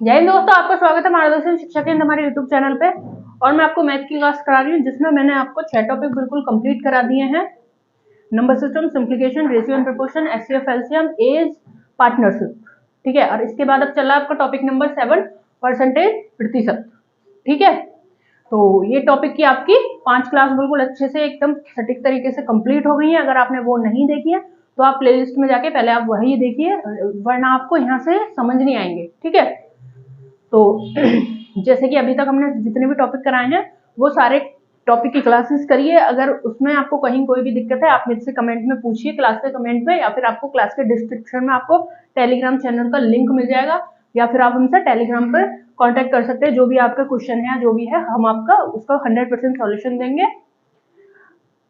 जय हिंद दोस्तों, आपका स्वागत है मार्गदर्शन शिक्षा केंद्र हमारे यूट्यूब चैनल पे। और मैं आपको मैथ की क्लास करा रही हूँ जिसमें मैंने आपको 6 टॉपिक बिल्कुल कंप्लीट करा दिए हैं। Number system, simplification, ratio and proportion, HCF, LCM, age, partnership. ठीक है, और इसके बाद अब चल रहा है आपका टॉपिक नंबर 7, परसेंटेज, प्रतिशत। ठीक है, तो ये टॉपिक की आपकी 5 क्लास बिल्कुल अच्छे से एकदम सटीक तरीके से कंप्लीट हो गई है। अगर आपने वो नहीं देखी है तो आप प्लेलिस्ट में जाके पहले आप वही देखिए, वरना आपको यहाँ से समझ नहीं आएंगे। ठीक है, तो जैसे कि अभी तक हमने जितने भी टॉपिक कराए हैं वो सारे टॉपिक की क्लासेस करिए। अगर उसमें आपको कहीं कोई भी दिक्कत है आप मुझसे कमेंट में पूछिए, क्लास के कमेंट में, या फिर आपको क्लास के डिस्क्रिप्शन में आपको टेलीग्राम चैनल का लिंक मिल जाएगा, या फिर आप हमसे टेलीग्राम पर कांटेक्ट कर सकते हैं। जो भी आपका क्वेश्चन है, जो भी है, हम आपका उसका 100% सॉल्यूशन देंगे।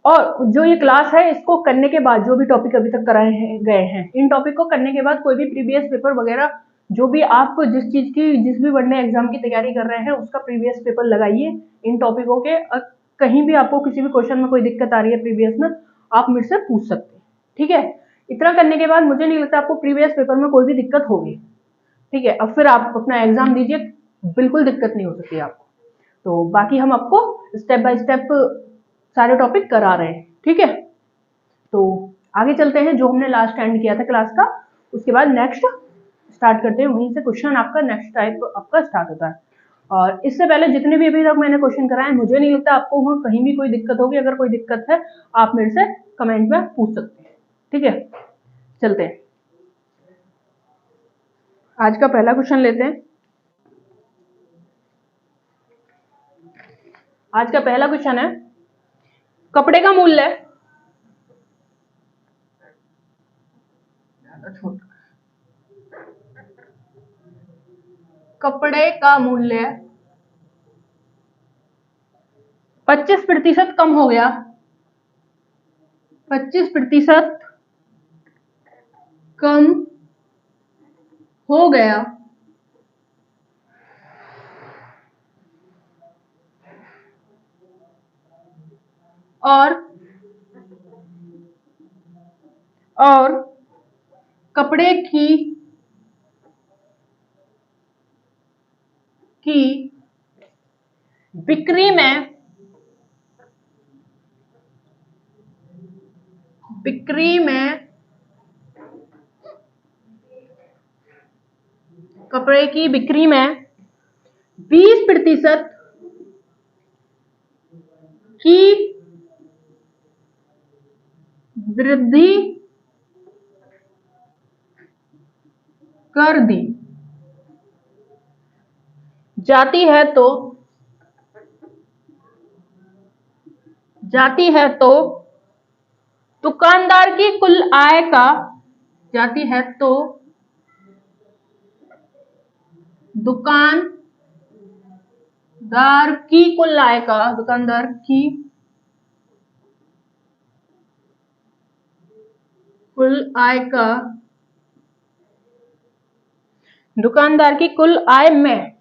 और जो ये क्लास है इसको करने के बाद जो भी टॉपिक अभी तक कराए गए हैं, इन टॉपिक को करने के बाद कोई भी प्रीवियस पेपर वगैरह जो भी आप जिस चीज की जिस भी वनडे एग्जाम की तैयारी कर रहे हैं उसका प्रीवियस पेपर लगाइए इन टॉपिकों के। कहीं भी आपको किसी भी क्वेश्चन में कोई दिक्कत आ रही है प्रीवियस में, आप मुझसे से पूछ सकते हैं। ठीक है, इतना करने के बाद मुझे नहीं लगता आपको प्रीवियस पेपर में कोई भी दिक्कत होगी। ठीक है, अब फिर आप अपना एग्जाम दीजिए, बिल्कुल दिक्कत नहीं हो सकती आपको। तो बाकी हम आपको स्टेप बाय स्टेप सारे टॉपिक करा रहे हैं। ठीक है, तो आगे चलते हैं। जो हमने लास्ट एंड किया था क्लास का, उसके बाद नेक्स्ट स्टार्ट करते हैं। वहीं से क्वेश्चन आपका नेक्स्ट टाइप आपका स्टार्ट होता है। और इससे पहले जितने भी अभी तक मैंने क्वेश्चन कराए, मुझे नहीं लगता आपको वहां कहीं भी कोई दिक्कत होगी। अगर कोई दिक्कत है आप मेरे से कमेंट में पूछ सकते हैं। ठीक है, चलते हैं। आज का पहला क्वेश्चन लेते हैं। आज का पहला क्वेश्चन है, कपड़े का मूल्य कपड़े का मूल्य 25% कम हो गया। 25% कम हो गया और कपड़े की बिक्री में कपड़े की बिक्री में 20% की वृद्धि कर दी जाती है तो दुकानदार की कुल आय का दुकानदार की कुल आय का दुकानदार की कुल आय में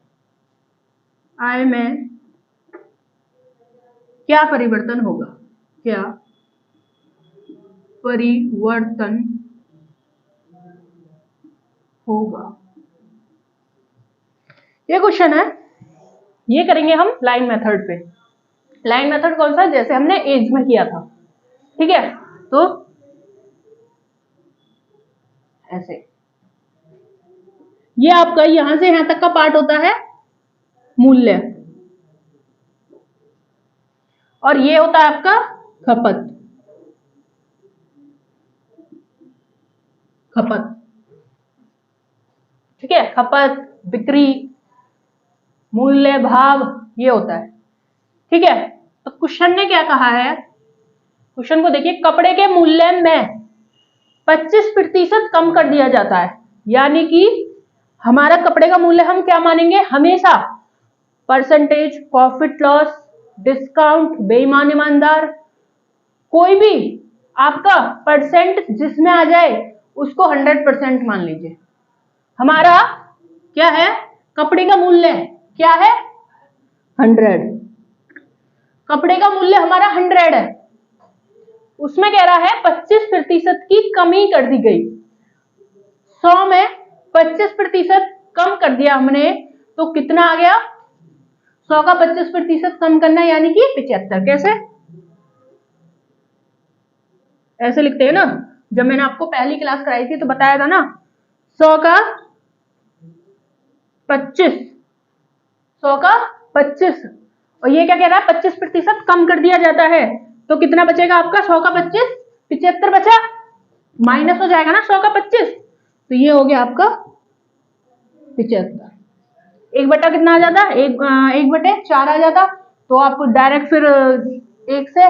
क्या परिवर्तन होगा? ये क्वेश्चन है, ये करेंगे हम लाइन मेथड पे। लाइन मेथड कौन सा? जैसे हमने एज में किया था। ठीक है, तो ऐसे ये आपका यहां से यहां तक का पार्ट होता है मूल्य, और ये होता है आपका खपत। ठीक है, खपत, बिक्री, मूल्य, भाव, ये होता है। ठीक है, तो क्वेश्चन ने क्या कहा है? क्वेश्चन को देखिए, कपड़े के मूल्य में 25% कम कर दिया जाता है। यानी कि हमारा कपड़े का मूल्य हम क्या मानेंगे? हमेशा परसेंटेज, प्रॉफिट लॉस, डिस्काउंट, बेईमान ईमानदार, कोई भी आपका परसेंट जिसमें आ जाए उसको 100% मान लीजिए। हमारा क्या है? कपड़े का मूल्य क्या है? 100। कपड़े का मूल्य हमारा 100 है, उसमें कह रहा है 25% की कमी कर दी गई। 100 में 25% कम कर दिया हमने, तो कितना आ गया? 100 का 25% कम करना है, यानी कि 75। कैसे? ऐसे लिखते हैं ना, जब मैंने आपको पहली क्लास कराई थी तो बताया था ना, 100 का 25, 100 का 25, और ये क्या कह रहा है? 25% कम कर दिया जाता है, तो कितना बचेगा आपका? 100 का 25, 75 बचा, माइनस हो जाएगा ना 100 का 25, तो ये हो गया आपका 75। 1 बटा कितना आ जाता? 1/4 आ जाता, तो आप डायरेक्ट फिर 1 से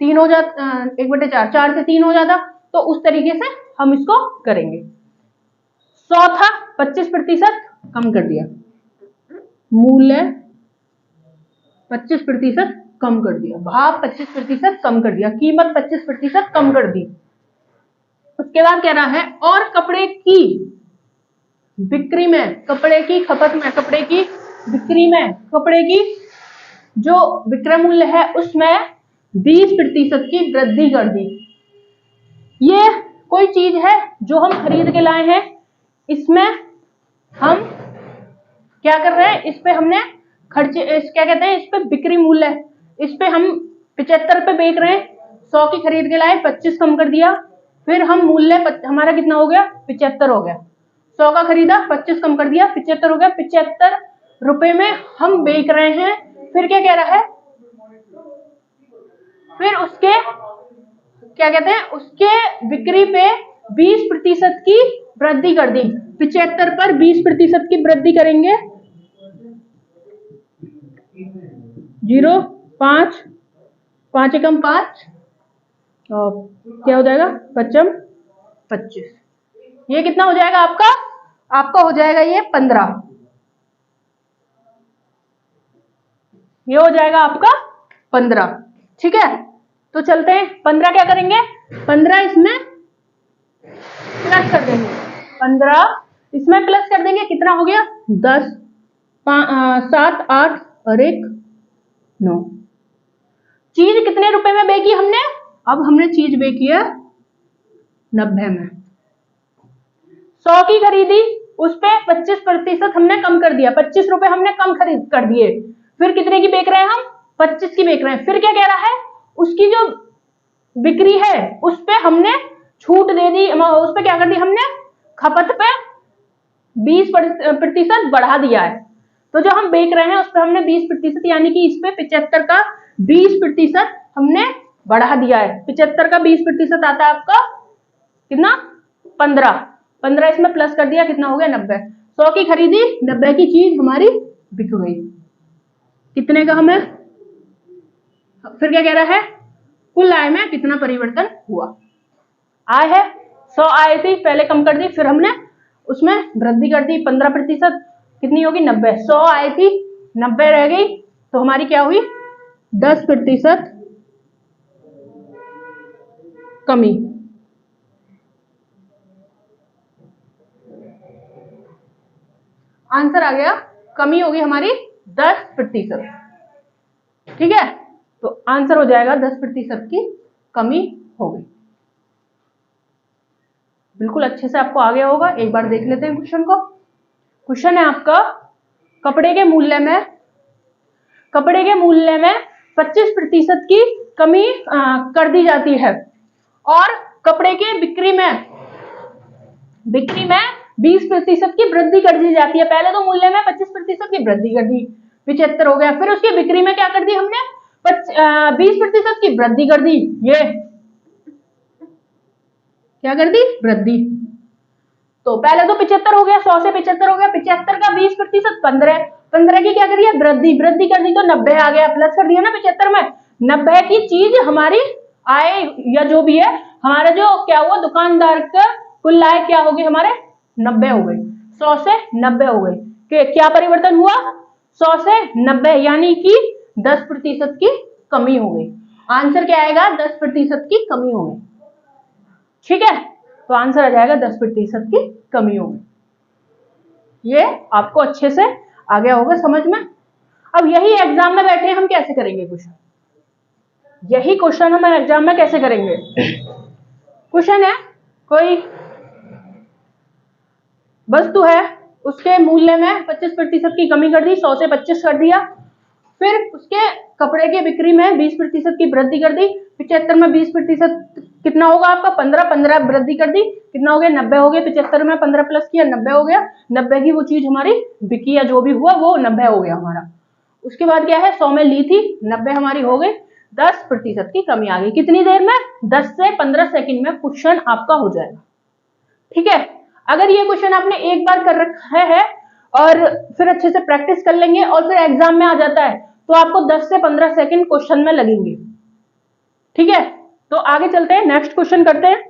3 हो जाता, 1/4, 4 से 3 हो जाता, तो उस तरीके से हम इसको करेंगे। 100 था, 25% कम कर दिया, मूल्य 25% कम कर दिया, भाव 25% कम कर दिया, कीमत 25% कम कर दी। उसके बाद कह रहा है और कपड़े की बिक्री में, कपड़े की खपत में, कपड़े की बिक्री में, कपड़े की जो विक्रय मूल्य है उसमें 20% की वृद्धि कर दी। ये कोई चीज है जो हम खरीद के लाए हैं, इसमें हम क्या कर रहे हैं? इस पे हमने खर्चे, क्या कहते हैं, इस पे बिक्री मूल्य, इस पे हम 75 पे बेच रहे हैं, 100 की खरीद के लाए, 25 कम कर दिया, फिर हम मूल्य हमारा कितना हो गया? 75 हो गया। 100 का खरीदा, 25 कम कर दिया, 75 हो गया। 75 रुपए में हम बेच रहे हैं। फिर क्या कह रहा है? फिर उसके क्या कहते हैं, उसके बिक्री पे 20% की वृद्धि कर दी। 75 पर 20% की वृद्धि करेंगे, 0, 5, 5 एकम 5, और क्या हो जाएगा? 5 25, ये कितना हो जाएगा आपका? आपका हो जाएगा ये 15, ये हो जाएगा आपका 15। ठीक है, तो चलते हैं। 15 क्या करेंगे? 15 इसमें प्लस कर देंगे, 15 इसमें प्लस कर देंगे, कितना हो गया? 10, 7, 8 और 1 9। चीज कितने रुपए में बेची हमने? अब हमने चीज बेची है 90 में। 100 की खरीदी, उस पे 25% हमने कम कर दिया, 25 रुपए हमने कम खरीद कर दिए। फिर कितने की बेच रहे हैं हम? 25 की बेच रहे हैं। फिर क्या कह रहा है? उसकी जो बिक्री है उस पे हमने छूट दे दी, उस पे क्या कर दी हमने? खपत पे 20% बढ़ा दिया है, तो जो हम बेच रहे हैं उस पे हमने 20%, यानी कि इस पे 75 का 20% हमने बढ़ा दिया है। 75 का 20% आता है आपका कितना? 15। 15 इसमें प्लस कर दिया, कितना हो गया? 90। 100 की खरीदी, 90 की चीज हमारी बिक गई। कितने का हमें? फिर क्या कह रहा है? कुल आय में कितना परिवर्तन हुआ? आय है 100 आय थी, पहले कम कर दी, फिर हमने उसमें वृद्धि कर दी 15%, कितनी होगी? 90। 100 आय थी, 90 रह गई, तो हमारी क्या हुई? 10% कमी। आंसर आ गया, कमी होगी हमारी 10%। ठीक है, तो आंसर हो जाएगा 10% की कमी हो गई। बिल्कुल अच्छे से आपको आ गया होगा। एक बार देख लेते हैं क्वेश्चन को। क्वेश्चन है आपका, कपड़े के मूल्य में 25% की कमी कर दी जाती है, और कपड़े के बिक्री में 20% की वृद्धि कर दी जाती है। पहले तो मूल्य में 25% की वृद्धि कर दी, 75 हो गया। फिर उसकी बिक्री में क्या कर दी हमने? 20% की वृद्धि कर दी। ये क्या कर दी? वृद्धि। तो पहले तो 75 हो गया, 100 से 75 हो गया, 75 का 20% 15, 15 की क्या करी है? वृद्धि, वृद्धि कर दी तो 90 आ गया, प्लस कर दिया ना 75 में। 90 की चीज हमारी आय या जो भी है, हमारा जो क्या हुआ, दुकानदार का कुल आय क्या होगी हमारे? 90 हो गई, 100 से 90 हो गई। क्या परिवर्तन हुआ? 100 से 90, यानी कि 10% की कमी हो गई। आंसर क्या आएगा? 10% की कमी हो गई। ठीक है, तो आंसर आ जाएगा 10% की कमी हो गई। ये आपको अच्छे से आ गया होगा समझ में। अब यही एग्जाम में बैठे हम कैसे करेंगे क्वेश्चन? यही क्वेश्चन हम एग्जाम में कैसे करेंगे? क्वेश्चन है, कोई वस्तु है, उसके मूल्य में 25% की कमी कर दी, 100 से 25 कर दिया। फिर उसके कपड़े की बिक्री में 20% की वृद्धि कर दी। 75 में 20% कितना होगा आपका 15 वृद्धि कर दी, कितना हो गया 90 हो गया। 75 में 15 प्लस किया 90 हो गया। 90 की वो चीज हमारी बिकी या जो भी हुआ वो 90 हो गया हमारा। उसके बाद क्या है 100 में ली थी 90 हमारी हो गई, 10% की कमी आ गई। कितनी देर में 10 से 15 सेकंड में क्वेश्चन आपका हो जाएगा। ठीक है, अगर ये क्वेश्चन आपने एक बार कर रखा है और फिर अच्छे से प्रैक्टिस कर लेंगे और फिर एग्जाम में आ जाता है तो आपको 10 से 15 सेकंड क्वेश्चन में लगेंगे। ठीक है, तो आगे चलते हैं, नेक्स्ट क्वेश्चन करते हैं।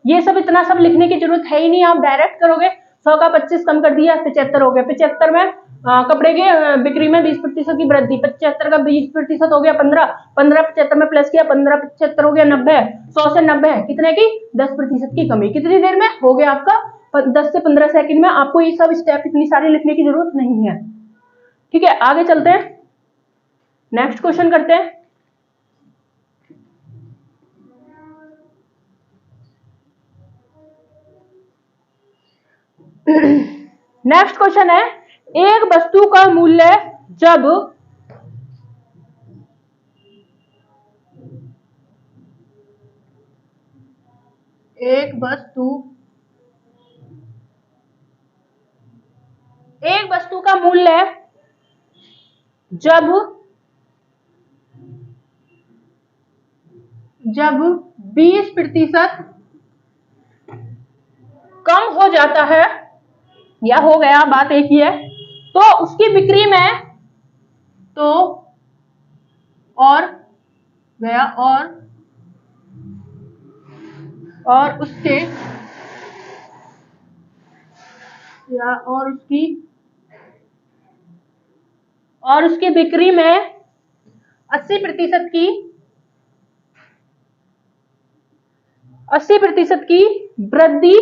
ये सब इतना सब लिखने की जरूरत है ही नहीं, आप डायरेक्ट करोगे। 100 का 25 कम कर दिया 75 हो गया। 75 में कपड़े के बिक्री में 20% की वृद्धि, 75 का 20% हो गया 15, 15 75 में प्लस किया 15 75 हो गया 90, 100 से 90 कितने की 10% की कमी। कितनी देर में हो गया आपका 10 से 15 सेकंड में। आपको ये सब स्टेप इतनी सारी लिखने की जरूरत नहीं है। ठीक है, आगे चलते हैं, नेक्स्ट क्वेश्चन करते हैं। नेक्स्ट क्वेश्चन है, एक वस्तु का मूल्य जब एक वस्तु का मूल्य जब 20% कम हो जाता है या हो गया, बात एक ही है, तो उसकी बिक्री में तो और गया और उसके या और उसकी बिक्री में 80% की वृद्धि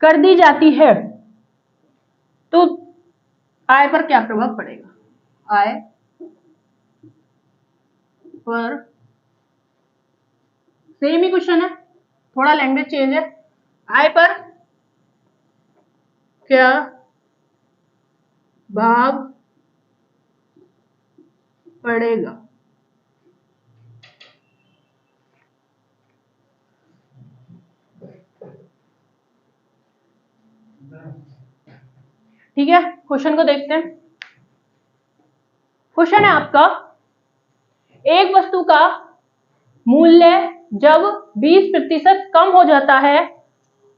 कर दी जाती है तो आय पर क्या प्रभाव पड़ेगा। आय पर, सेम ही क्वेश्चन है, थोड़ा लैंग्वेज चेंज है। आय पर क्या प्रभाव पड़ेगा। ठीक है, क्वेश्चन को देखते हैं। क्वेश्चन है आपका, एक वस्तु का मूल्य जब 20% कम हो जाता है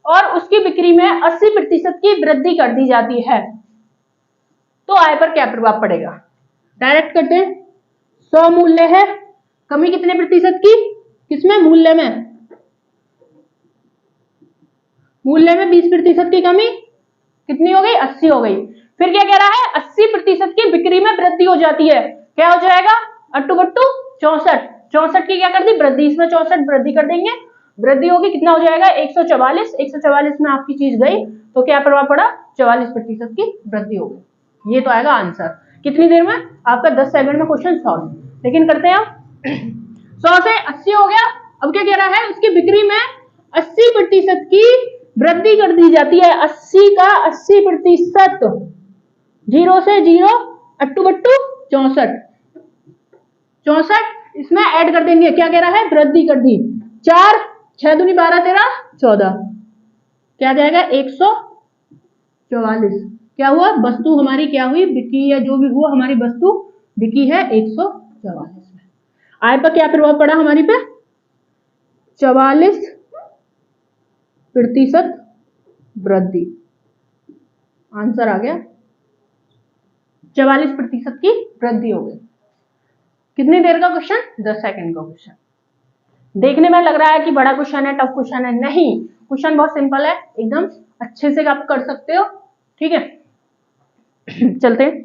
और उसकी बिक्री में 80% की वृद्धि कर दी जाती है तो आय पर क्या प्रभाव पड़ेगा। डायरेक्ट करते हैं। 100 मूल्य है, कमी कितने प्रतिशत की, किसमें मूल्य में, मूल्य में 20% की कमी कितनी हो गई 80 हो गई। फिर क्या कह रहा है 80% की बिक्री में वृद्धि हो जाती है, क्या हो जाएगा 8×2 64, 64 की क्या कर दी वृद्धि, इसमें 64 वृद्धि कर देंगे, वृद्धि होगी कितना हो जाएगा 144, 144 में आपकी चीज गई तो क्या प्रभाव पड़ा 44% की वृद्धि हो गई। ये तो आएगा आंसर। कितनी देर में आपका 10 सेकंड में क्वेश्चन सॉल्व। लेकिन करते हैं आप 100 से 80 हो गया। अब क्या कह रहा है उसकी बिक्री में 80% की वृद्धि कर दी जाती है, 80 का 80%, 0 से 0 8×2 64, 64 इसमें ऐड कर देंगे, क्या कह रहा है वृद्धि कर दी, 4 6 दूनी 12 13 14, क्या जाएगा 144। क्या हुआ वस्तु हमारी क्या हुई बिकी या जो भी हुआ हमारी वस्तु बिकी है 144 में। आय पर क्या प्रभाव पड़ा हमारी पे 44% वृद्धि, आंसर आ गया 44% की वृद्धि हो गई। कितनी देर का क्वेश्चन 10 सेकंड का क्वेश्चन। देखने में लग रहा है कि बड़ा क्वेश्चन है टफ क्वेश्चन है, नहीं क्वेश्चन बहुत सिंपल है, एकदम अच्छे से आप कर सकते हो। ठीक है चलते हैं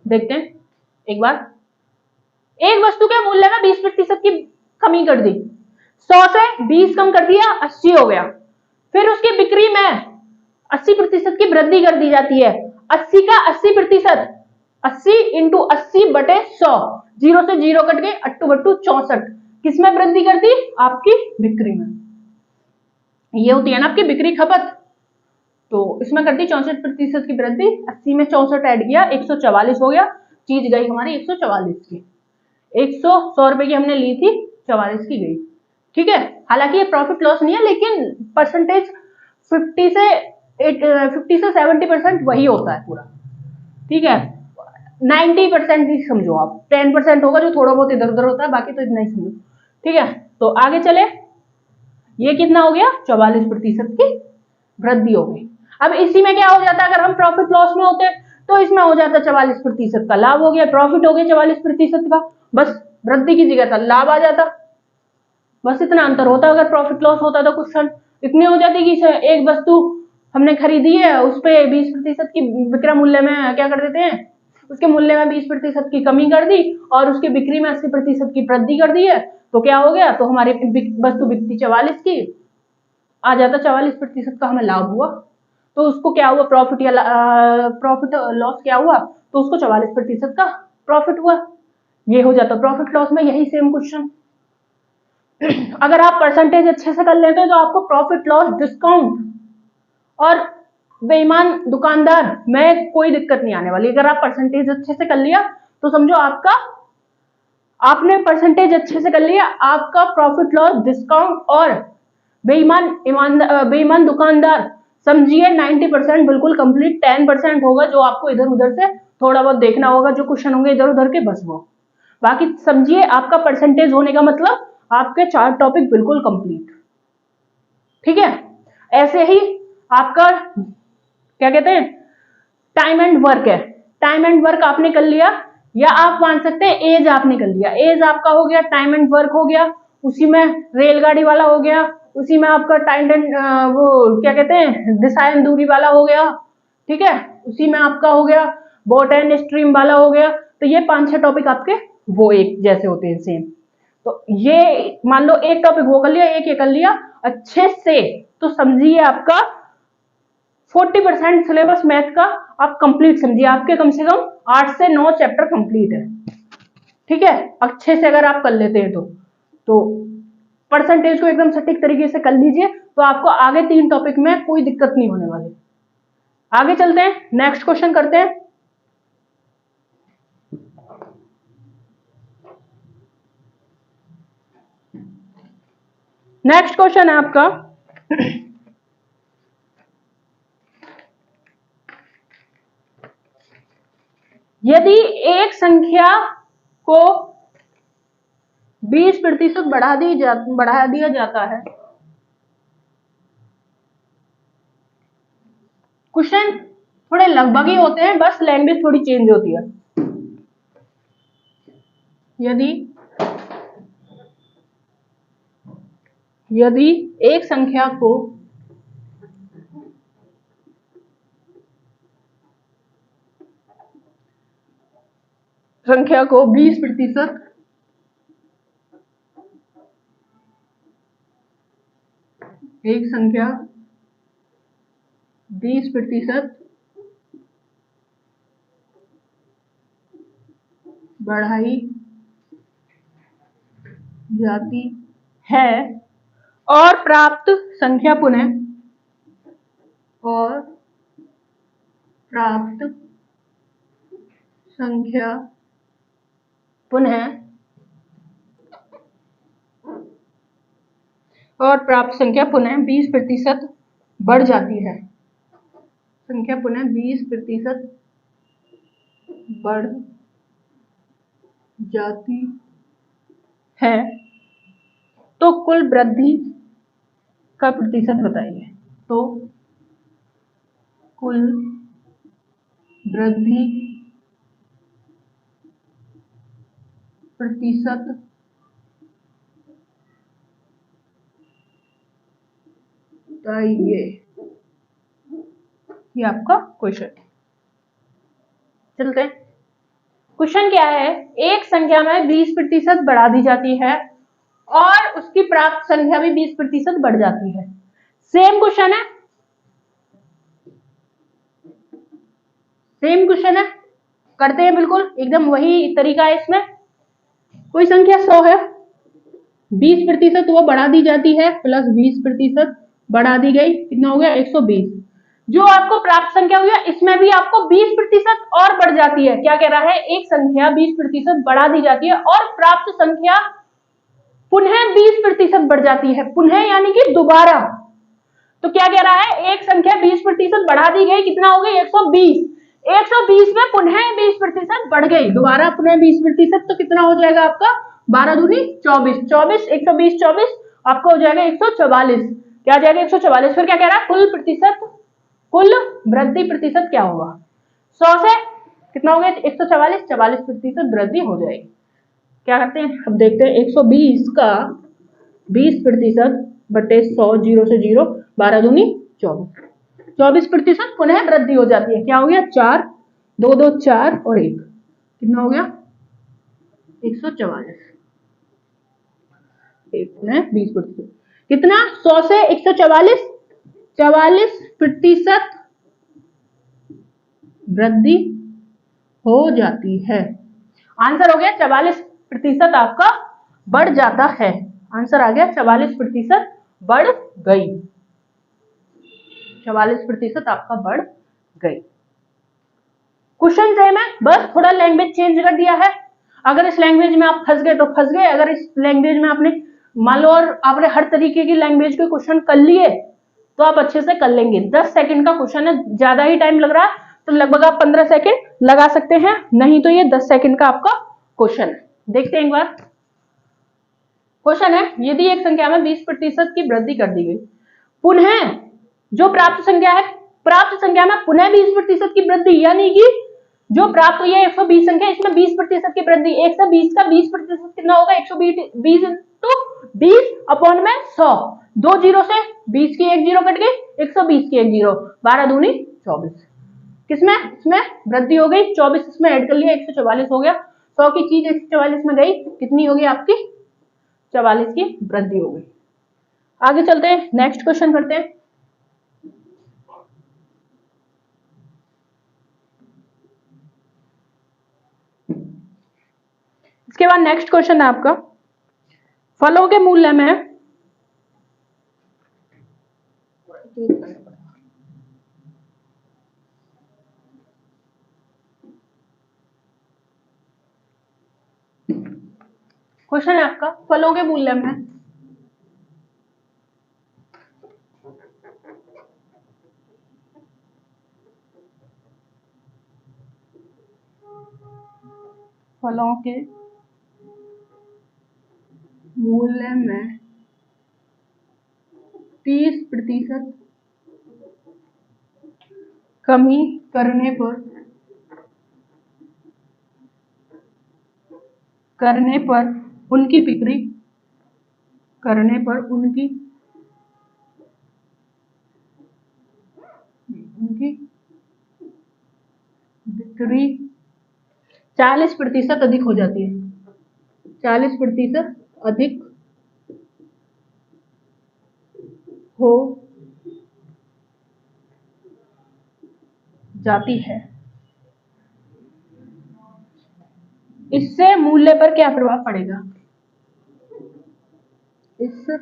देखते हैं एक बार। एक वस्तु के मूल्य में 20% की कमी कर दी, 100 से 20 कम कर दिया 80 हो गया। फिर उसकी बिक्री में 80% की वृद्धि कर दी जाती है, 80 का 80%, 80 × 80/100, 0 से 0 कट गए 8×2 64, किसमें वृद्धि कर दी आपकी बिक्री में। ये होती है ना आपकी बिक्री खपत, तो इसमें कर दी 64% की वृद्धि, 80 में 64 ऐड किया, 144 हो गया, चीज गई हमारी 144 की। 100 रुपए की हमने ली थी, 44 की गई। ठीक है, हालांकि ये प्रॉफिट लॉस नहीं है, लेकिन परसेंटेज 50 से 70% वही होता है पूरा। ठीक है, 90% ही समझो आप, 10% होगा जो थोड़ा बहुत इधर उधर होता है, बाकी तो इतना ही समझो। ठीक है, तो आगे चले, ये कितना हो गया, 44% की वृद्धि हो गई। अब इसी में क्या हो जाता है, अगर हम प्रॉफिट लॉस में होते तो इसमें हो जाता 44% का लाभ हो गया, प्रॉफिट हो गया 44% का, बस वृद्धि की जगह था लाभ आ जाता, बस इतना अंतर होता। अगर प्रॉफिट लॉस होता तो क्वेश्चन इतनी हो जाती कि एक वस्तु हमने खरीदी है, उस पर 20% की विक्रय मूल्य में क्या कर देते हैं, उसके मूल्य में 20% की कमी कर दी और उसकी बिक्री में 80% की वृद्धि कर दी है, तो क्या हो गया, तो हमारी वस्तु बिकती 44 की, आ जाता 44% का हमें लाभ हुआ। तो उसको क्या हुआ, प्रॉफिट या प्रॉफिट लॉस क्या हुआ, तो उसको 44% का प्रॉफिट हुआ। ये हो जाता प्रॉफिट लॉस में, यही सेम क्वेश्चन। अगर आप परसेंटेज अच्छे से कर लेते हैं तो आपको प्रॉफिट लॉस, डिस्काउंट और बेईमान दुकानदार में कोई दिक्कत नहीं आने वाली। अगर आप परसेंटेज अच्छे से कर लिया तो समझो आपने परसेंटेज अच्छे से कर लिया, आपका प्रॉफिट लॉस, डिस्काउंट और बेईमान दुकानदार समझिए 90% बिल्कुल कंप्लीट, 10% होगा जो आपको इधर उधर से थोड़ा बहुत देखना होगा, जो क्वेश्चन होंगे इधर उधर के, बस वो। बाकी समझिए आपका परसेंटेज होने का मतलब आपके 4 टॉपिक बिल्कुल कंप्लीट। ठीक है, ऐसे ही आपका क्या कहते हैं, टाइम एंड वर्क है। टाइम एंड वर्क आपने कर लिया, या आप मान सकते हैं एज आपने कर लिया। एज आपका हो गया, टाइम एंड वर्क हो गया, उसी में रेलगाड़ी वाला हो गया, उसी में आपका टाइम एंड वो क्या कहते हैं, दिशा एंड दूरी वाला हो गया। ठीक है, उसी में आपका हो गया बोट एंड स्ट्रीम वाला हो गया। तो ये 5-6 टॉपिक आपके वो एक जैसे होते हैं, सेम। तो ये मान लो एक टॉपिक वो कर लिया, एक ये कर लिया अच्छे से, तो समझिए आपका 40% सिलेबस मैथ का आप कंप्लीट समझिए, आपके कम से कम 8 से 9 चैप्टर कंप्लीट है। ठीक है, अच्छे से अगर आप कर लेते हैं तो परसेंटेज को एकदम सटीक तरीके से कर लीजिए, तो आपको आगे 3 टॉपिक में कोई दिक्कत नहीं होने वाली। आगे चलते हैं, नेक्स्ट क्वेश्चन करते हैं। नेक्स्ट क्वेश्चन है आपका यदि एक संख्या को 20% बढ़ा दिया जाता है, क्वेश्चन थोड़े लगभग ही होते हैं, बस लैंग्वेज थोड़ी चेंज होती है। यदि एक संख्या को संख्या को 20% एक संख्या 20% बढ़ाई जाती है और प्राप्त संख्या पुनः पुनः 20% बढ़ जाती है, संख्या पुनः 20% बढ़ जाती है, तो कुल वृद्धि का प्रतिशत बताइए। तो कुल वृद्धि प्रतिशत बताइए, ये आपका क्वेश्चन। चलते हैं, क्वेश्चन क्या है, एक संख्या में 20% बढ़ा दी जाती है और उसकी प्राप्त संख्या भी 20% बढ़ जाती है। सेम क्वेश्चन है, करते हैं बिल्कुल एकदम वही तरीका है। इसमें कोई संख्या 100 है, 20% वो बढ़ा दी जाती है, प्लस 20% बढ़ा दी गई, कितना हो गया 120। जो आपको प्राप्त संख्या हुई है इसमें भी आपको 20% और बढ़ जाती है। क्या कह रहा है, एक संख्या 20% बढ़ा दी जाती है और प्राप्त संख्या पुनः 20% बढ़ जाती है, पुनः यानी कि दोबारा। तो क्या कह रहा है, एक संख्या 20% बढ़ा दी गई, कितना हो गई 120, 120 में पुनः 20% बढ़ गई, दोबारा पुनः 20%, तो कितना हो जाएगा आपका 12 दूनी 24, 24 120 24 आपका हो जाएगा 144। क्या आ जाएगा 144। फिर क्या कह रहा है, कुल प्रतिशत, कुल वृद्धि प्रतिशत क्या होगा, 100 से कितना हो गया 144, 44% वृद्धि हो जाएगी। क्या करते हैं, अब देखते हैं 120 का 20% बटे 100, 0 से 0, 12 दूनी 24, 24% पुनः वृद्धि हो जाती है। क्या हो गया 4, 2 2 4 और 1, कितना हो गया 144, पुनः 20%, कितना 100 से 144, 44% वृद्धि हो जाती है। आंसर हो गया 44% आपका बढ़ जाता है। आंसर आ गया 44% बढ़ गई, 44% आपका बढ़ गई। क्वेश्चन सेम है, बस थोड़ा लैंग्वेज चेंज कर दिया है। अगर इस लैंग्वेज में आप फंस गए तो फंस गए, अगर इस लैंग्वेज में आपने मान लो और आपने हर तरीके की लैंग्वेज के क्वेश्चन कर लिए तो आप अच्छे से कर लेंगे। 10 सेकंड का क्वेश्चन है, ज्यादा ही टाइम लग रहा है तो लगभग आप 15 सेकंड लगा सकते हैं, नहीं तो ये 10 सेकंड का आपका क्वेश्चन है। देखते हैं एक बार। क्वेश्चन है, यदि एक संख्या में 20% की वृद्धि कर दी गई, पुनः जो प्राप्त संख्या है, प्राप्त संख्या में पुनः 20% की वृद्धि, यानी कि जो प्राप्त हुई है 120 संख्या, इसमें 20% की वृद्धि, 120 का 20% कितना होगा 120 इंटू 20 अपॉन में 100, 2 जीरो से 20 की 1 जीरो कट गई, 120 की 1 जीरो, 12 दूनी 24, किसमें इसमें वृद्धि हो गई, 24 इसमें ऐड कर लिया 144 हो गया, 100 की चीज 144 में गई, कितनी होगी आपकी 44 की वृद्धि हो गई। आगे चलते हैं, नेक्स्ट क्वेश्चन करते हैं। इसके बाद नेक्स्ट क्वेश्चन है आपका, फलों के मूल्य में क्वेश्चन है आपका, फलों के मूल्य में फलों के मूल्य में 30% कमी करने पर उनकी बिक्री बिक्री 40% अधिक हो जाती है, 40% अधिक हो जाती है, इससे मूल्य पर क्या प्रभाव पड़ेगा, इससे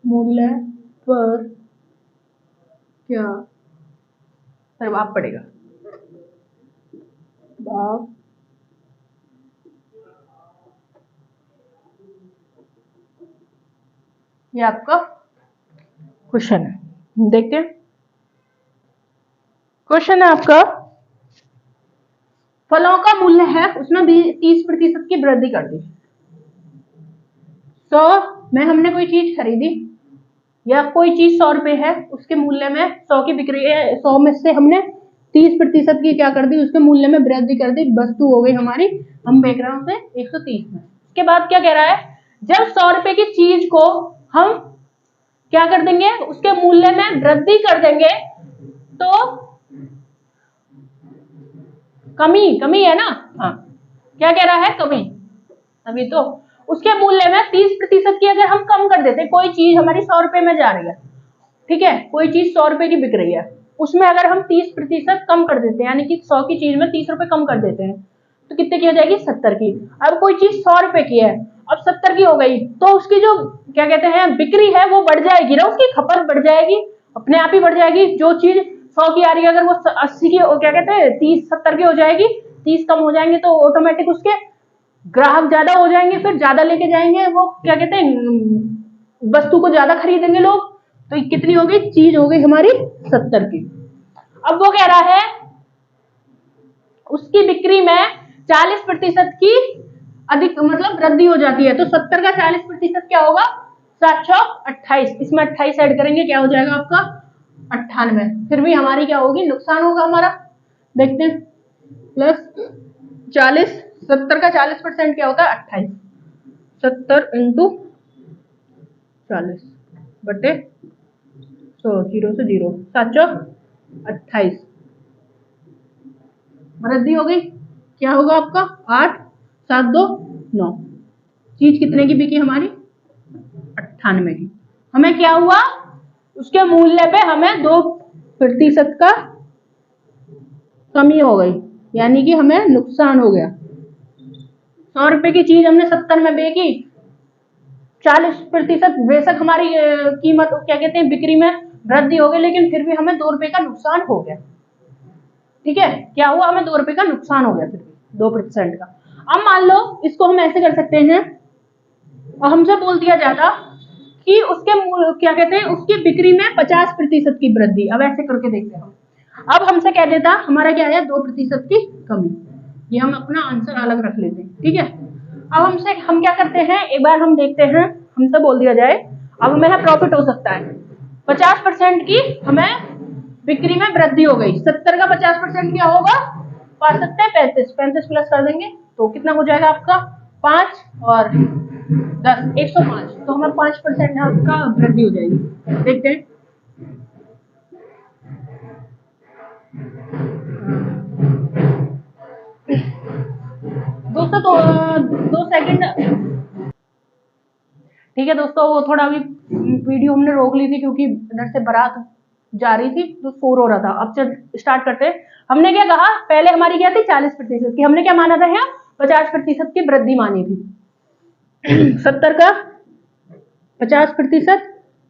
मूल्य पर क्या प्रभाव पड़ेगा, प्रभाव ये आपका क्वेश्चन है। देखते हैं, क्वेश्चन है आपका, फलों का मूल्य है उसमें 30% की वृद्धि कर दी, 100 में हमने कोई चीज खरीदी या कोई चीज 100 रुपए है, उसके मूल्य में 100 की बिक्री है, 100 में से हमने 30% की क्या कर दी, उसके मूल्य में वृद्धि कर दी, वस्तु हो गई हमारी, हम बेच रहे हैं उसे 130 में। उसके बाद क्या कह रहा है, जब 100 रुपए की चीज को हम क्या कर देंगे, उसके मूल्य में वृद्धि कर देंगे तो कमी है ना, हाँ क्या कह रहा है, कमी, अभी तो उसके मूल्य में 30% की अगर हम कम कर देते, कोई चीज हमारी 100 रुपए में जा रही है, ठीक है, कोई चीज 100 रुपए की बिक रही है, उसमें अगर हम 30% कम कर देते हैं, यानी कि 100 की चीज में 30 रुपए कम कर देते हैं, तो कितने की हो जाएगी 70 की। अब कोई चीज 100 रुपए की है, अब 70 की हो गई तो उसकी जो क्या कहते हैं बिक्री है वो बढ़ जाएगी ना, उसकी खपत बढ़ जाएगी, अपने आप ही बढ़ जाएगी। जो चीज 100 की आ रही है अगर वो 80 की क्या कहते हैं 30 70 की हो जाएगी, 30 कम हो जाएंगे तो ऑटोमेटिक उसके ग्राहक ज्यादा हो जाएंगे, फिर ज्यादा लेके जाएंगे, वो क्या कहते हैं वस्तु को ज्यादा खरीदेंगे लोग। तो कितनी हो गई, चीज हो गई हमारी 70 की। अब वो कह रहा है उसकी बिक्री में 40% की अधिक मतलब वृद्धि हो जाती है, तो 70 का 40% क्या होगा, 728। इसमें 28 ऐड करेंगे क्या हो जाएगा आपका 98। फिर भी हमारी क्या होगी, नुकसान होगा हमारा। देखते हैं, प्लस 40, 70 का 40% क्या होता है 28, 70 इंटू 40 बटे 100, 0 से 0, 728 वृद्धि हो गई। क्या होगा आपका 8, 7, 2, 9। चीज कितने की बिकी हमारी 98 की। हमें क्या हुआ, उसके मूल्य पे हमें 2% का कमी हो गई, यानी कि हमें नुकसान हो गया। 100 रुपए की चीज हमने 70 में बेची, 40% बेशक हमारी कीमत क्या कहते हैं बिक्री में वृद्धि हो गई, लेकिन फिर भी हमें 2 रुपए का नुकसान हो गया। ठीक है, क्या हुआ, हमें 2 रुपए का नुकसान हो गया, फिर भी 2% का। अब मान लो इसको हम ऐसे कर सकते हैं, और हमसे बोल दिया जाता कि उसके क्या कहते हैं उसकी बिक्री में 50% की वृद्धि। अब ऐसे करके देखते हैं हम, अब हमसे कह देता हमारा क्या है 2% की कमी, ये हम अपना आंसर अलग रख लेते हैं। ठीक है, अब हम क्या करते हैं, एक बार हम देखते हैं, हमसे बोल दिया जाए अब हमें प्रॉफिट हो सकता है 50% की, हमें बिक्री में वृद्धि हो गई। 70 का 50% क्या होगा, पा सकते हैं 35, 35 प्लस कर देंगे तो कितना हो जाएगा आपका 5 और 10, 105। तो हमें 5% आपका वृद्धि हो जाएगी। देखते हैं, दोस्तों तो 2 सेकंड। ठीक है दोस्तों, वो थोड़ा अभी वीडियो हमने रोक ली थी क्योंकि इधर से बारात जा रही थी तो शोर हो रहा था। अब चल स्टार्ट करते हैं। हमने क्या कहा, पहले हमारी क्या थी 40% की, हमने क्या माना था यहाँ 50% की वृद्धि मानी थी। 70 का 50%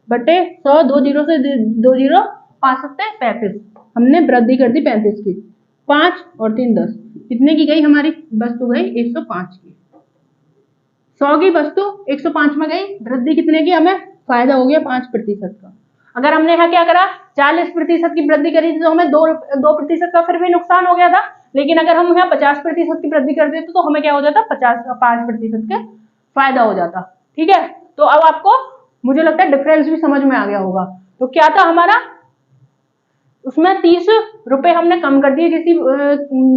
बटे 100, 2 जीरो से 2 जीरो, 5 सत्ते 35, हमने वृद्धि कर दी 35 की, 5 और 3 10, कितने की गई हमारी वस्तु गई 105 की। 100 की वस्तु 105 में गई, वृद्धि कितने की, हमें फायदा हो गया 5% का। अगर हमने यहाँ क्या करा 40% की वृद्धि करी थी तो हमें 2% का फिर भी नुकसान हो गया था, लेकिन अगर हम यहाँ 50% की वृद्धि कर देते तो हमें क्या हो जाता 5% का फायदा हो जाता। ठीक है, तो अब आपको मुझे लगता है डिफरेंस भी समझ में आ गया होगा। तो क्या था हमारा, उसमें 30 रुपए हमने कम कर दिए किसी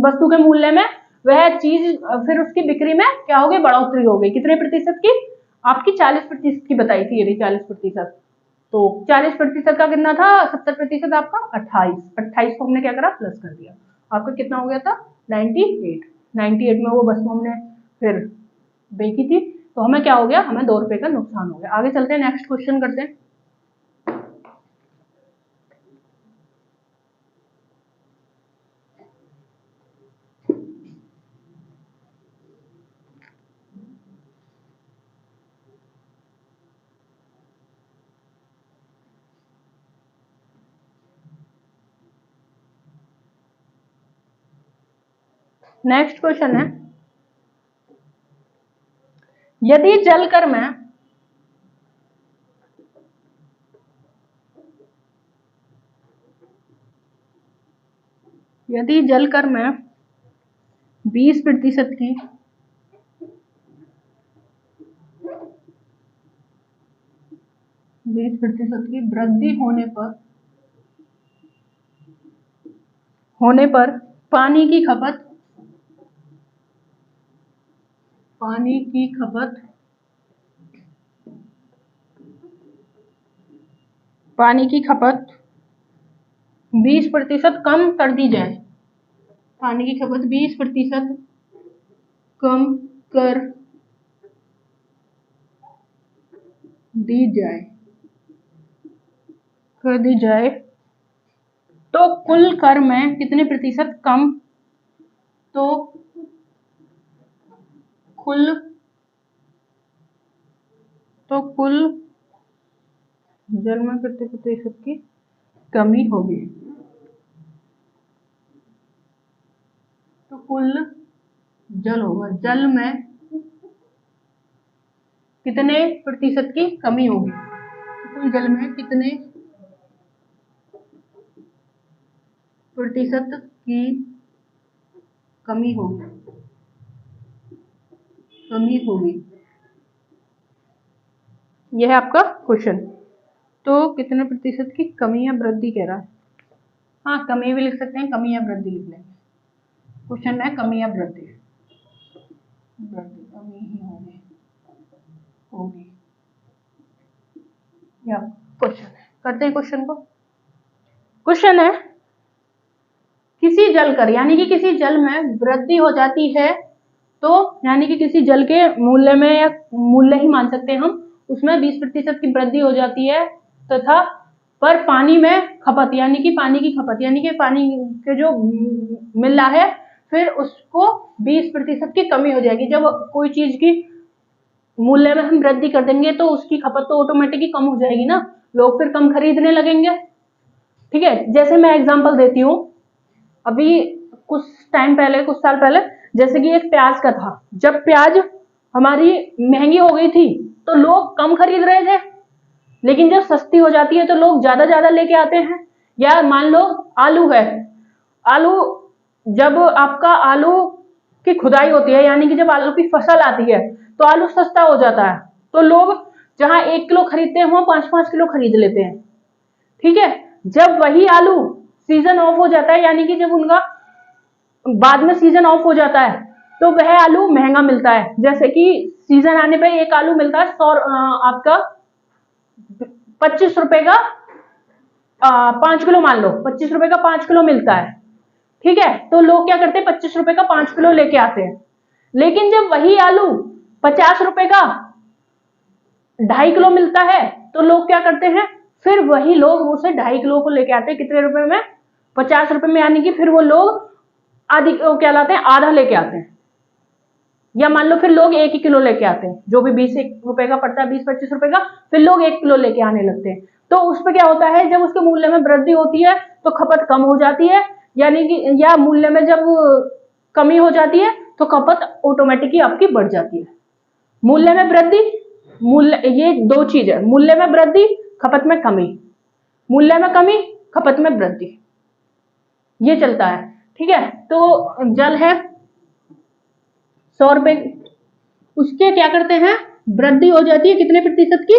वस्तु के मूल्य में, वह चीज फिर उसकी बिक्री में क्या हो गई, बढ़ोतरी हो गई। कितने प्रतिशत की, आपकी 40% की बताई थी, ये भी 40%। तो 40% का कितना था, 70% आपका 28, 28 को हमने क्या करा प्लस कर दिया, आपका कितना हो गया था 98। 98 में वो वस्तु हमने फिर बेची थी, तो हमें क्या हो गया, हमें 2 रुपए का नुकसान हो गया। आगे चलते हैं, नेक्स्ट क्वेश्चन करते हैं। नेक्स्ट क्वेश्चन है, यदि जलकर में यदि जलकर में 20% की 20% की वृद्धि होने पर पानी की खपत पानी की खपत 20% कम कर दी जाए, पानी की खपत 20% कम कर दी जाए तो कुल कर में कितने प्रतिशत कम, तो कुल तो कुल जल में कितने प्रतिशत की कमी होगी। तो कुल जल होगा, जल में कितने प्रतिशत की कमी होगी, कुल जल में कितने प्रतिशत की कमी होगी, यह है आपका क्वेश्चन। तो कितने प्रतिशत की कमी या वृद्धि कह रहा है। हाँ, कमी भी लिख सकते हैं, कमी या वृद्धि लिख लेंगे। क्वेश्चन है कमी या वृद्धि, कमी ही होगी या क्वेश्चन है। करते हैं क्वेश्चन को। क्वेश्चन है किसी जल कर यानी कि किसी जल में वृद्धि हो जाती है, तो यानी कि किसी जल के मूल्य में, या मूल्य ही मान सकते हैं हम, उसमें 20% की वृद्धि हो जाती है, तथा पर पानी में खपत यानी कि पानी की खपत यानी कि पानी के जो मिल रहा है, फिर उसको 20% की कमी हो जाएगी। जब कोई चीज की मूल्य में हम वृद्धि कर देंगे तो उसकी खपत तो ऑटोमेटिकली कम हो जाएगी ना, लोग फिर कम खरीदने लगेंगे। ठीक है, जैसे मैं एग्जांपल देती हूँ, अभी कुछ टाइम पहले, कुछ साल पहले, जैसे कि एक प्याज का था। जब प्याज हमारी महंगी हो गई थी तो लोग कम खरीद रहे थे, लेकिन जब सस्ती हो जाती है तो लोग ज्यादा ज्यादा लेके आते हैं। या मान लो आलू है, आलू, जब आपका आलू की खुदाई होती है यानी कि जब आलू की फसल आती है तो आलू सस्ता हो जाता है, तो लोग जहां 1 किलो खरीदते हैं वहां 5-5 किलो खरीद लेते हैं। ठीक है, जब वही आलू सीजन ऑफ हो जाता है यानी कि जब उनका बाद में सीजन ऑफ हो जाता है तो वह आलू महंगा मिलता है। जैसे कि सीजन आने पे एक आलू मिलता है आपका 25 रुपए का 5 किलो, मान लो 25 रुपए का 5 किलो मिलता है। ठीक है, तो लोग क्या करते हैं, 25 रुपए का 5 किलो लेके आते हैं। लेकिन जब वही आलू 50 रुपए का 2.5 किलो मिलता है तो लोग क्या करते हैं, फिर वही लोग उसे 2.5 किलो को लेके आते हैं। कितने रुपए में, 50 रुपए में, यानी कि फिर वो लोग आधी क्या लाते हैं, आधा लेके आते हैं। या मान लो फिर लोग 1 ही किलो लेके आते हैं, जो भी 20 रुपए का पड़ता है, 20-25 रुपए का, फिर लोग 1 किलो लेके आने लगते हैं। तो उस पर क्या होता है, जब उसके मूल्य में वृद्धि होती है तो खपत कम हो जाती है, यानी कि या मूल्य में जब कमी हो जाती है तो खपत ऑटोमेटिकली आपकी बढ़ जाती है। मूल्य में वृद्धि, मूल्य, ये दो चीज है, मूल्य में वृद्धि, खपत में कमी, मूल्य में कमी, खपत में वृद्धि, ये चलता है। ठीक है, तो जल है 100 रुपए, उसके क्या करते हैं, वृद्धि हो जाती है कितने प्रतिशत की,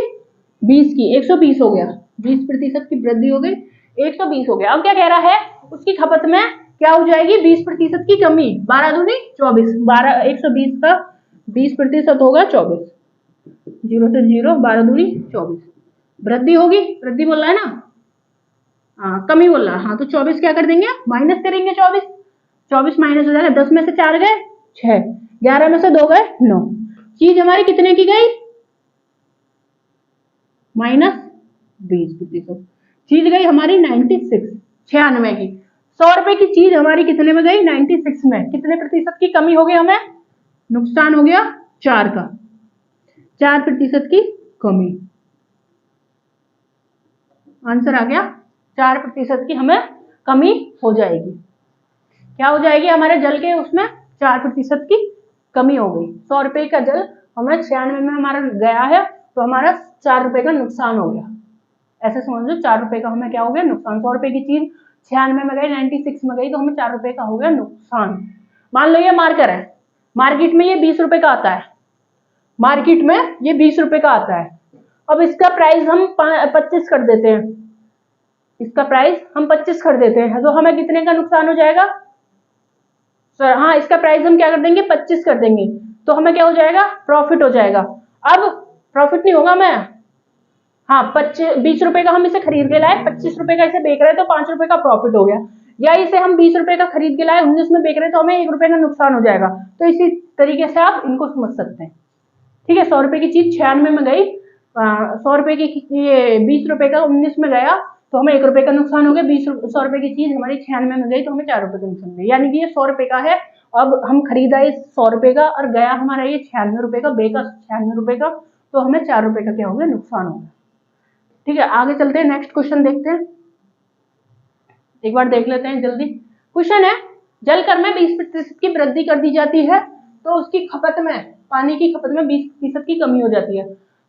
20 की, 120 हो गया, 20% की वृद्धि हो गई, 120 हो गया। अब क्या कह रहा है, उसकी खपत में क्या हो जाएगी, 20% की कमी, 12 दूनी 24, 12, 120 का 20% होगा 24, 0 से 0, 12 दूनी 24, वृद्धि होगी, वृद्धि बोल रहा है ना, हाँ कमी बोल रहा है, हाँ तो 24 क्या कर देंगे, माइनस करेंगे, 24 माइनस हो जाएगा, 10 में से 4 गए 6, 11 में से 2 गए 9, चीज हमारी कितने की गई, -20%, चीज गई हमारी 96 की। 100 रुपए की चीज हमारी कितने में गई, 96 में, कितने प्रतिशत की कमी हो गई, हमें नुकसान हो गया 4 का, 4% की कमी, आंसर आ गया 4% की हमें कमी हो जाएगी। क्या हो जाएगी, हमारे जल के उसमें 4% की कमी हो गई। 100 रुपए का जल हमें 96 में हमारा गया है तो हमारा 4 रुपए का नुकसान हो गया, ऐसे समझ लो 4 रुपए का हमें क्या हो गया, नुकसान। 100 रुपए की चीज 96 में गई, 96 में गई, तो हमें 4 रुपए का हो गया नुकसान। मान लो ये मार्कर है, मार्केट में ये 20 रुपए का आता है, मार्केट में ये 20 रुपए का आता है। अब इसका प्राइस हम 25 कर देते हैं, इसका प्राइस हम 25 कर देते हैं, तो हमें कितने का नुकसान हो जाएगा सर, हाँ इसका प्राइस हम क्या कर देंगे, 25 कर देंगे, तो हमें क्या हो जाएगा, प्रॉफिट हो जाएगा। अब प्रॉफिट नहीं होगा, मैं हाँ 20 रुपए का हम इसे खरीद के लाए, 25 रुपए का इसे बेच रहे तो 5 रुपए का प्रॉफिट हो गया। या इसे हम 20 रुपए का खरीद के लाए, 19 में बेच रहे तो हमें 1 रुपए का नुकसान हो जाएगा। तो इसी तरीके से आप इनको समझ सकते हैं। ठीक है, 100 रुपए की चीज 96 में गई, 100 रुपए की ये 20 रुपए का 19 में गया तो हमें 1 रुपए का नुकसान हो गया। 100 रुपए की चीज हमारी 96 में गई तो हमें 4 रुपए का नुकसान हो गया, यानी कि ये 100 रुपए का है। अब हम खरीदा इस 100 रुपए का और गया हमारा ये 96 रुपए का, बेका 96 रुपए का, तो हमें 4 रुपए का क्या होगा, नुकसान होगा। ठीक है, आगे चलते हैं, नेक्स्ट क्वेश्चन देखते हैं, एक बार देख लेते हैं जल्दी। क्वेश्चन है, जल कर में 20% की वृद्धि कर दी जाती है तो उसकी खपत में, पानी की खपत में 20% की कमी हो जाती है।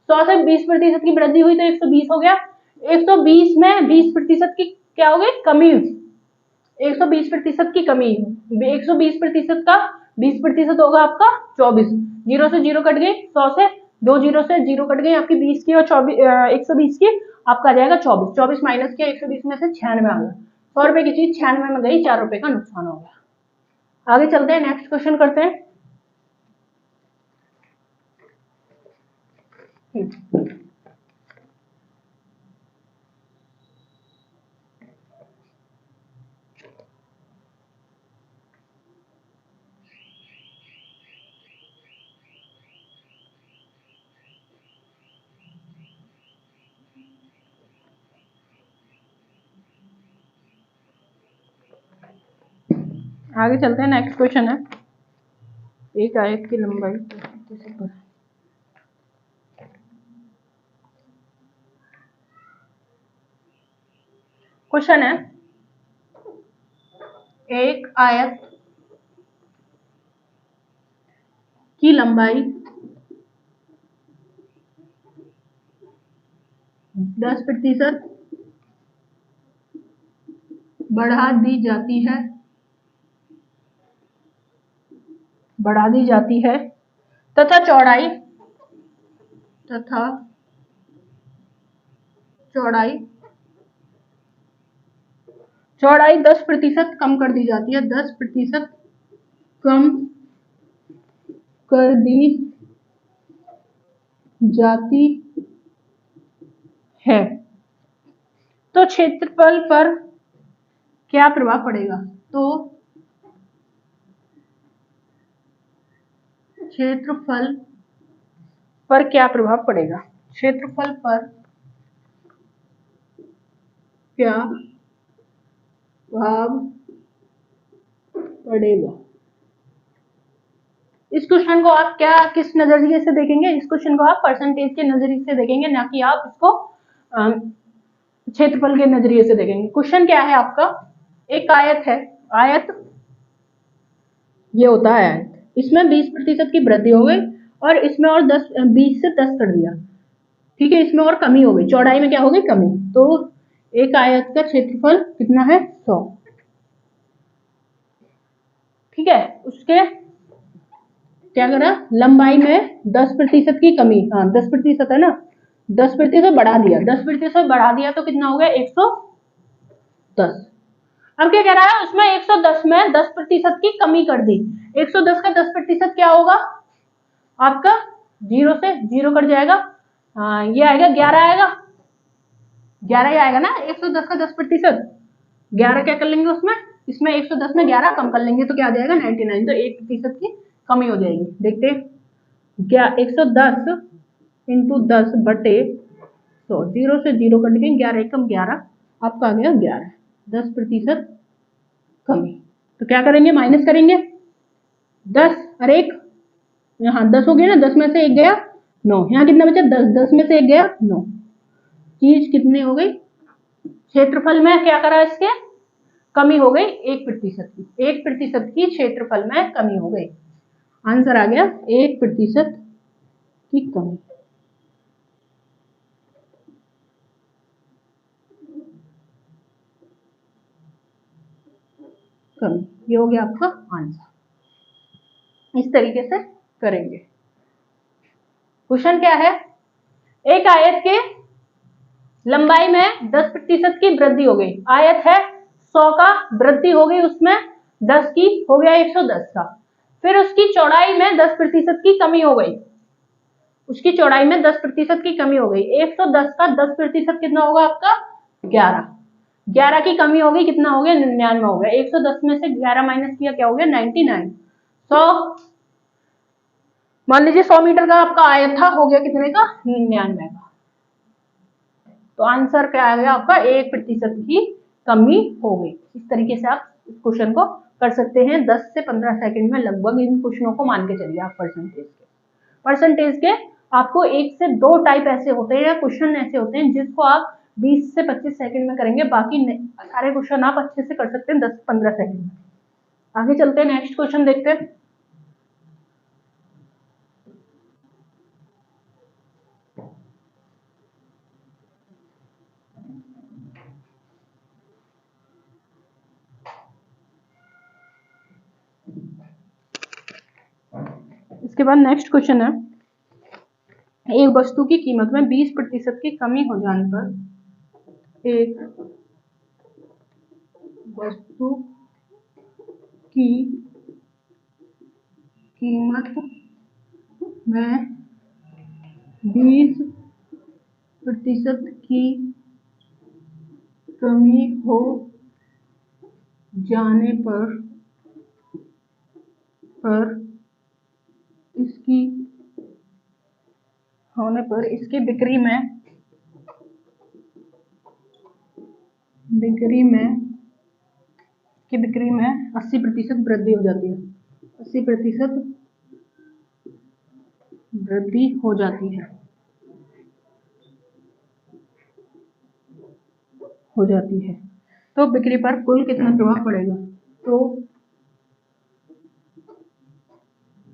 100 से 20% की वृद्धि हुई तो 120 हो गया, 120 में 20% की क्या हो गई, कमी, 120% की कमी, 120% का 20% होगा आपका 24, 0 से 0 कट गई, 100 से 2 0 से 0 कट गई आपकी 20 की और 120 की, आपका आ जाएगा 24, 24 माइनस किया 120 में से 96 आ गया, 100 रुपए की चीज 96 में गई, 4 रुपए का नुकसान हो गया। आगे चलते हैं, नेक्स्ट क्वेश्चन करते हैं। आगे चलते हैं, नेक्स्ट क्वेश्चन है, एक आयत की लंबाई, क्वेश्चन है, एक आयत की लंबाई 10% बढ़ा दी जाती है तथा चौड़ाई 10% कम कर दी जाती है, 10% कम कर दी जाती है तो क्षेत्रफल पर क्या प्रभाव पड़ेगा, तो क्षेत्रफल पर क्या प्रभाव पड़ेगा, क्षेत्रफल पर क्या प्रभाव पड़ेगा। इस क्वेश्चन को आप क्या किस नजरिए से देखेंगे, इस क्वेश्चन को आप परसेंटेज के नजरिए से देखेंगे, ना कि आप इसको क्षेत्रफल के नजरिए से देखेंगे। क्वेश्चन क्या है आपका, एक आयत है, आयत ये होता है आयत, इसमें 20% की वृद्धि हो गई और इसमें और 20 से 10 कर दिया, ठीक है, इसमें और कमी हो गई, चौड़ाई में क्या हो गई, कमी, तो एक आयत का क्षेत्रफल कितना है, 100, ठीक है, उसके क्या करा, लंबाई में 10% की कमी, हाँ 10% है ना, 10% बढ़ा दिया, 10% बढ़ा दिया तो कितना हो गया, 110। अब क्या कह रहा है, उसमें 110 में 10% की कमी कर दी, 110 का 10% क्या होगा आपका, 0 से 0 कट जाएगा, हाँ ये आएगा 11 आएगा, 11 ही आएगा ना, 110 का 10%, 11 क्या कर लेंगे उसमें, इसमें 110 में 11 कम कर लेंगे तो क्या आ जाएगा 99, तो 1% की कमी हो जाएगी। देखते हैं, 110 इंटू 10 बटे 100, 0 से 0 कट गए, 11 कम 11, आपका आ गया 11, 10% कमी, तो क्या करेंगे, माइनस करेंगे, 10 और 1, यहाँ 10 हो गया ना, 10 में से 1 गया 9, यहाँ कितना बचा 10, 10 में से 1 गया 9, चीज कितनी हो गई, क्षेत्रफल में क्या करा, इसके कमी हो गई 1% की, 1% की क्षेत्रफल में कमी हो गई, आंसर आ गया 1% की कमी। ये हो गया आपका आंसर, इस तरीके से करेंगे। क्वेश्चन क्या है, एक आयत के लंबाई में 10% की वृद्धि हो गई, आयत है 100 का, वृद्धि हो गई उसमें 10 की, हो गया 110 का, फिर उसकी चौड़ाई में 10% की कमी हो गई, उसकी चौड़ाई में 10% की कमी हो गई, 110 का 10% कितना होगा आपका 11, 11 की कमी हो गई, कितना हो गया 99 हो गया, 110 में से 11 माइनस किया क्या हो गया 99, 100 मान लीजिए 100 मीटर का आपका आयत था, हो गया कितने का 99 का, तो आंसर क्या आ गया आपका 1% की कमी हो गई। इस तरीके से आप इस क्वेश्चन को कर सकते हैं, 10 से 15 सेकंड में लगभग इन क्वेश्चनों को मान के चलिए आप परसेंटेज के आपको एक से दो टाइप ऐसे होते हैं या क्वेश्चन ऐसे होते हैं जिसको आप 20 से 25 सेकंड में करेंगे, बाकी सारे क्वेश्चन आप अच्छे से कर सकते हैं 10-15 सेकंड में। आगे चलते हैं, नेक्स्ट क्वेश्चन देखते हैं। इसके बाद नेक्स्ट क्वेश्चन है, एक वस्तु की कीमत में 20% की कमी हो जाने पर एक वस्तु की कीमत में 20% की कमी हो जाने पर इसकी बिक्री में 80% वृद्धि हो जाती है। 80% वृद्धि हो जाती है तो बिक्री पर कुल कितना प्रभाव पड़ेगा? तो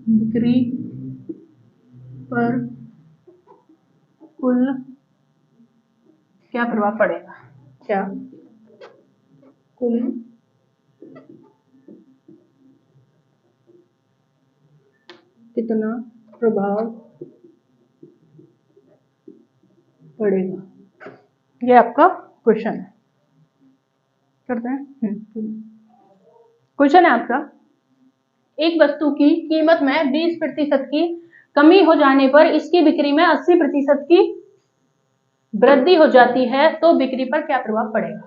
बिक्री पर कुल क्या प्रभाव पड़ेगा? क्या कुल कितना प्रभाव पड़ेगा? ये आपका क्वेश्चन है, करते हैं। क्वेश्चन है आपका, एक वस्तु की कीमत में 20% की कमी हो जाने पर इसकी बिक्री में 80% की वृद्धि हो जाती है तो बिक्री पर क्या प्रभाव पड़ेगा?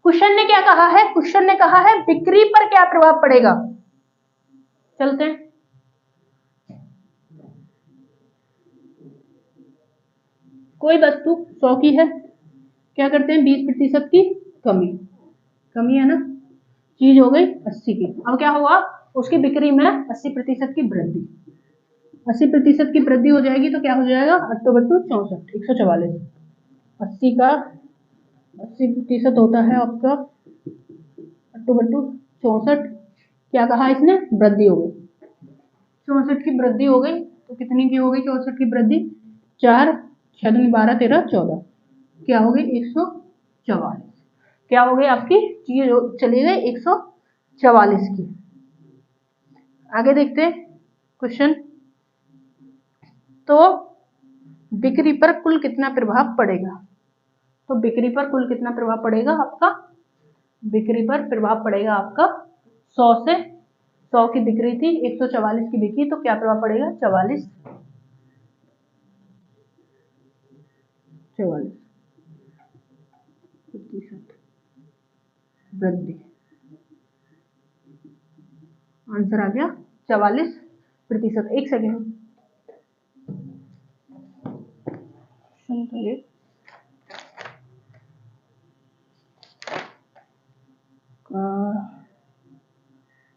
क्वेश्चन ने क्या कहा है? क्वेश्चन ने कहा है बिक्री पर क्या प्रभाव पड़ेगा। चलते हैं, कोई वस्तु 100 की है, क्या करते हैं 20% की कमी है ना, चीज हो गई 80 की। अब क्या होगा, उसकी बिक्री में 80% की वृद्धि, 80% की वृद्धि हो जाएगी तो क्या हो जाएगा, 8×2 = 64, 144। 80 का 80% होता है आपका 8×2 = 64। क्या कहा इसने, वृद्धि हो गई, 64 की वृद्धि हो गई तो कितनी की हो गई 64 की वृद्धि, 4 6 दूनी 12 13 14, क्या हो गई 144। क्या हो गई आपकी चीज चली गई 144 की। आगे देखते हैं क्वेश्चन, तो बिक्री पर कुल कितना प्रभाव पड़ेगा? तो बिक्री पर कुल कितना प्रभाव पड़ेगा आपका, बिक्री पर प्रभाव पड़ेगा आपका 100 की बिक्री थी, 144 की बिक्री, तो क्या प्रभाव पड़ेगा 44 वृद्धि। आंसर आ गया 44%। एक सेकेंड,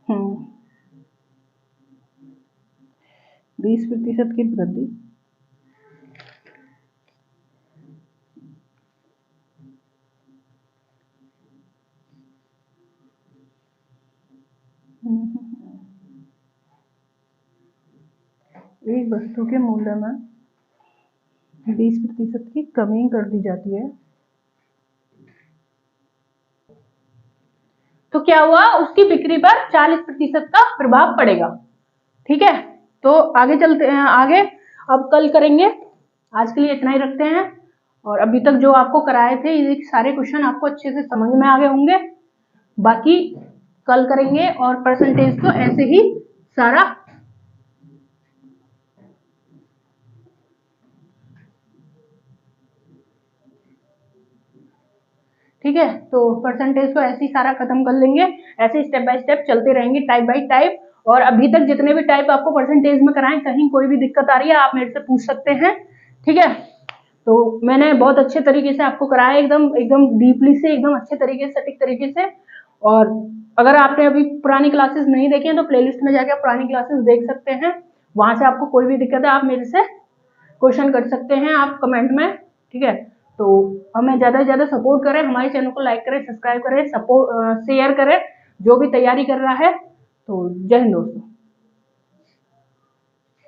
हम्म 20% की वृद्धि, एक वस्तु के मूल्य में 20% की कमी कर दी जाती है तो क्या हुआ, उसकी बिक्री पर 40% का प्रभाव पड़ेगा। ठीक है, तो आगे चलते हैं, आगे अब कल करेंगे, आज के लिए इतना ही रखते हैं। और अभी तक जो आपको कराए थे ये सारे क्वेश्चन आपको अच्छे से समझ में आ गए होंगे, बाकी कल करेंगे। और परसेंटेज तो ऐसे ही सारा ठीक है, तो परसेंटेज को ऐसे ही सारा खत्म कर लेंगे, ऐसे स्टेप बाय स्टेप चलते रहेंगे, टाइप बाय टाइप। और अभी तक जितने भी टाइप आपको परसेंटेज में कराएं, कहीं कोई भी दिक्कत आ रही है आप मेरे से पूछ सकते हैं। ठीक है, तो मैंने बहुत अच्छे तरीके से आपको कराया, एकदम एकदम डीपली से, एकदम अच्छे तरीके से, सटीक तरीके से। और अगर आपने अभी पुरानी क्लासेस नहीं देखी हैं तो प्लेलिस्ट में जाके आप पुरानी क्लासेस देख सकते हैं, वहां से आपको कोई भी दिक्कत है आप मेरे से क्वेश्चन कर सकते हैं आप कमेंट में, ठीक है। तो हमें ज़्यादा से ज़्यादा सपोर्ट करें, हमारे चैनल को लाइक करें, सब्सक्राइब करें, शेयर करें जो भी तैयारी कर रहा है। तो जय हिंद दोस्तों।